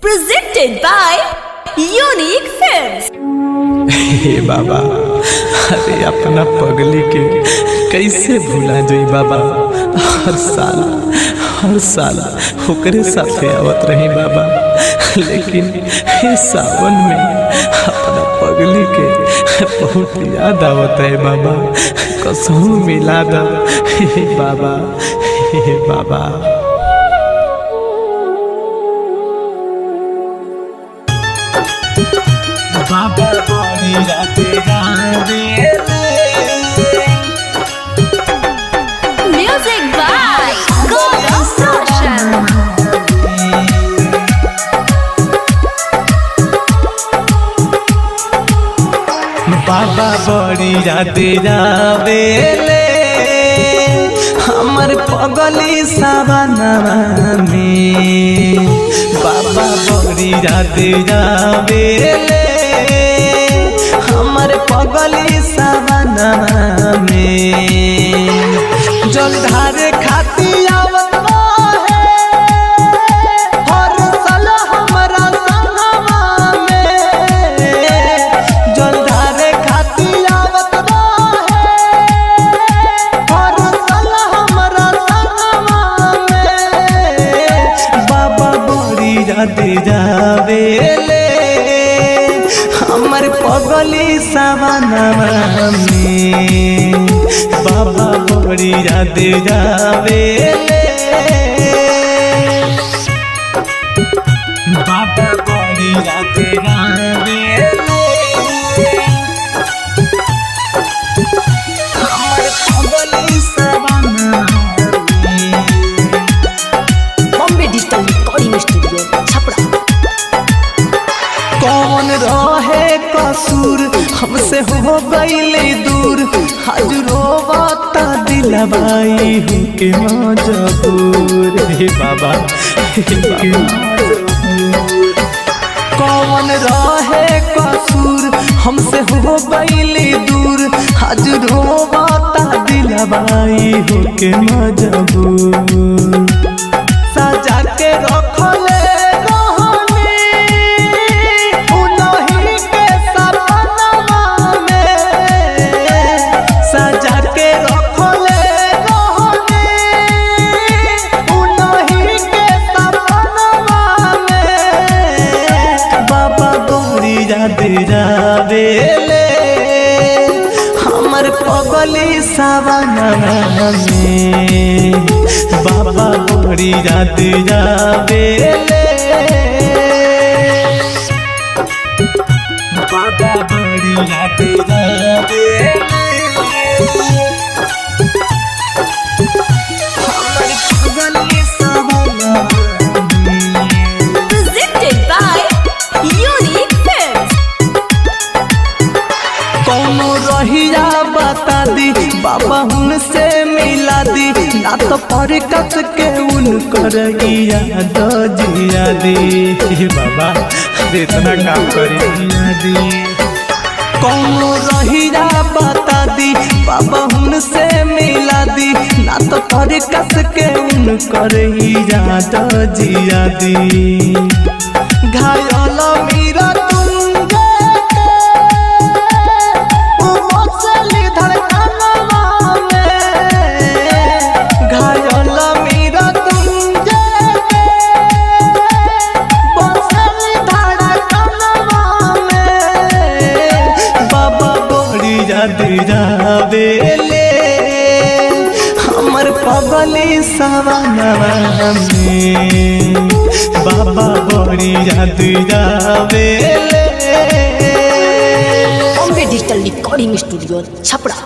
Presented by Unique Films। हे बाबा, अरे अपना पगली के कैसे भूला जोई बाबा। हर साल ओकरे साथे आवत रही बाबा, लेकिन हे सावन में अपना पगली के बहुत याद आवत है बाबा। कसम मिला दा हे बाबा, हे बाबा। बाबा बड़ी Music by Gaurav Roshan। बाबा बड़ी राते जावेले हमर पगली सावनवा में। बाबा बड़ी राते जावेले हमर पगली सावनवा में। जलधार खाती आवत है हर साल हमरा संगवा में। जलधार खाती आवत है हर साल हमरा संगवा में। बाबा बड़ी राते जावेले हमर पगली सावनवा में। बाबा बड़ी याद जावेले, बाबा बड़ी याद जावेले हमर पगली सावनवा में। Bombay digital recording studio Chhapra. कौन रहे कसूर हमसे हो गईले दूर। आज रोवाता दिलवाई हूँ के मजबूर। हे बाबा, हे बाबा। कौन रहे कसूर हमसे हो गईले दूर। आज रोवाता दिलवाई हूँ के मजबूर। सजा के रखले जावेले हमर पगली सावनवा में। बाबा बड़ी याद जावेले, बाबा बड़ी याद जावेले हमर पगली सावनवा में। Presented by Unique Films। कौनो रहिया बता दी बाबा उनसे मिला दी, ना तो पर कस के उनकर याद जिया दी। बाबा इतना काम करे जिया दी। कौनो रहिया बता दी बाबा उनसे मिला दी, ना तो पर कस के उनकर याद जिया दी। घायल मीरा जावेले हमर पगली सावनवा में। बाबा बड़ी याद जावेले। Bombay digital recording studio Chhapra.